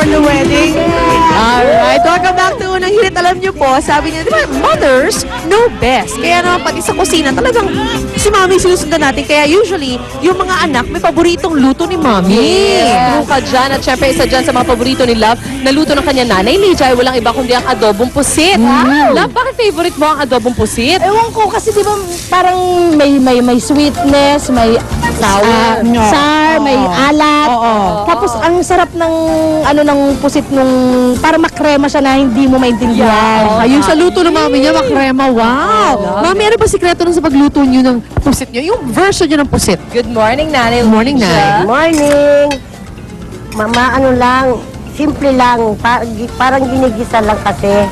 the wedding. Alright, welcome back to Unang Hirit. Alam niyo po, sabi niya, di ba, mothers know best. Kaya naman pati sa kusina, talagang si Mami sinusundan natin. Kaya usually, yung mga anak, may paboritong luto ni Mami. True ka dyan. At syempre, isa dyan sa mga paborito ni Love, na luto ng kanya nanay, Lydia, ay walang iba kundi ang adobong pusit. Love, bakit favorite mo ang adobong pusit? Ewan ko kasi di ba parang may sweetness, may sour, may alat. Tapos ang sarap ng ng pusit nung para makrema siya na hindi mo maintindihan. Ayun sa luto ng Mami niya, makrema. Wow! Mami, ano ba sikreto nun sa pagluto niyo ng pusit niyo? Yung version niyo ng pusit. Good morning, nanay. Good morning, Nay. Morning! Mama, ano lang, simple lang. Parang ginigisa lang kasi.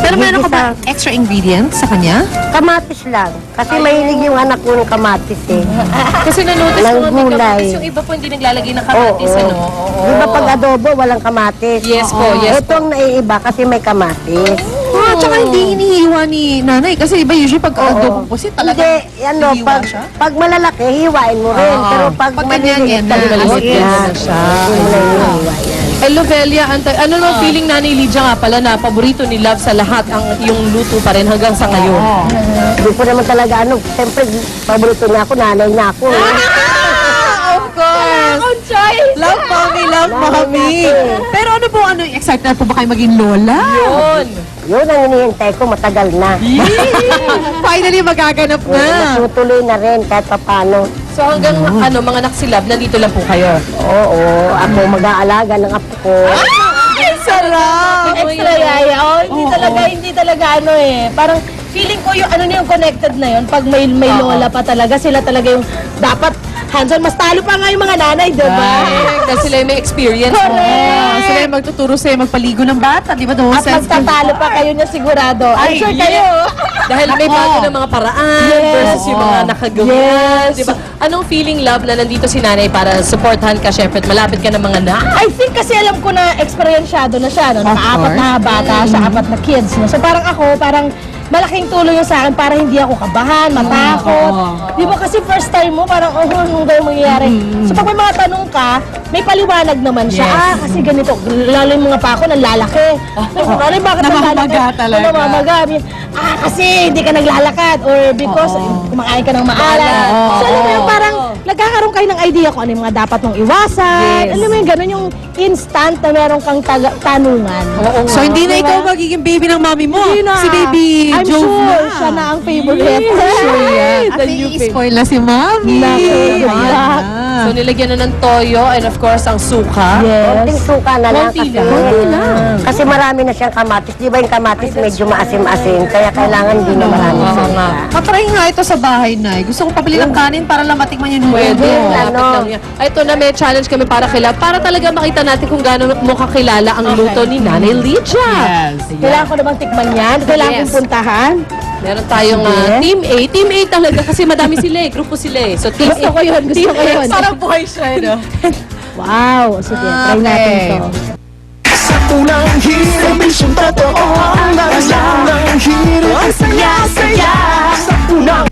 Pero meron ka ba extra ingredients sa kanya? Kamatis lang. Kasi mahilig yung anak ko ng kamatis eh. Kasi nanotice Ng ko nga may gulay. kamatis. Yung iba po hindi naglalagay ng kamatis, Oo. ano? Di ba pag adobo, walang kamatis? Yes po, yes Ito ang naiiba kasi may kamatis. Tsaka hindi hinihiwa ni nanay. Kasi iba usually pag adobong pusit, talaga Hindi, hinihiwa siya. pag malalaki, hiwain mo rin. Oo. Pero pag Pag ganyan, yan na. Maliliit yan. yan na siya. Hindi mo na hinihiwa yan. Eh, Lovelia, ano naman feeling nanay Lydia nga pala na paborito ni Love sa lahat ang yung luto pa rin hanggang sa ngayon? Hindi ko naman talaga siyempre, paborito niya ako, nanay niya ako. Of course! Love Mommy, love Mommy! Pero ano po, excited na po ba kayo maging lola? Yun. Yun ang hinihintay ko, matagal na. Finally, magaganap na. Tutuloy na rin kahit papano. So hanggang mga anak si Love, nandito lang po kayo? Oo, ako mag-aalaga ng apo ko. Ay, sarap! Extra yaya. Hindi talaga parang feeling ko yung yung connected na yun. Pag may lola pa talaga, sila talaga yung dapat hands-on. Mas talo pa nga yung mga nanay, di ba? Dahil sila yung may experience. Correct. Sila yung magtuturo sa'yo magpaligo ng bata, di ba? At magtatalo pa kayo niya sigurado. I'm sure kayo. Dahil may bago ng mga paraan versus yung mga nakagawa. Di ba? Anong feeling, Love, na nandito si nanay para supportahan ka, syempre, at malapit ka ng mga anak? I think kasi alam ko na eksperyensyado na siya, no? Naka-apat na bata siya, 4 na kids, no? So parang ako, malaking tulong yun sa akin para hindi ako kabahan, matakot. Di ba kasi first time mo, parang, anong gano'ng mangyayari? So pag may mga tanong ka, may paliwanag naman siya. Kasi ganito, lalo yung mga pa ako, nanlalaki. Lalo yung bakit Namamaga talaga. Namamaga. Kasi hindi ka naglalakad or because kumakain ka ng maalat. So alam mo yung parang nagkakaroon kayo ng idea kung ano yung mga dapat mong iwasan. Alam mo yung gano'n yung instant na meron kang tanungan. So, hindi na ikaw magiging baby ng mami mo. Hindi na. Si baby I'm Jove sure na. siya na ang favorite. Sure yan. The At new i-spoil na si mami. Naku, Ayan yeah. na. So nilagyan na ng toyo and of course ang suka. Konting suka na lang Konti kasi. lang. Konti lang. Kasi marami na siyang kamatis. Di ba yung kamatis medyo maasim-asim? Kaya kailangan din na marami suka. Patry nga ito sa bahay, Nay. Gusto kong pabili ng kanin para lang matikman yung Pwede, nudo. malapit lang yan. Ay, ito na, may challenge kami para kay Love, para talaga makita natin kung gaano mo kakilala ang luto ni Nanay Lydia. Kailangan ko namang tikman yan. Kailangan kong puntahan. Meron tayong Team A. Team A talaga kasi madami sila eh. Grupo sila eh. So Team Gusto A. ko yun. Gusto ko yun. Parang buhay siya, no? Wow. Sige, try natin to. Sa unang hirit, misyong totoo ang nararamdaman ng hirit. Ang saya-saya sa unang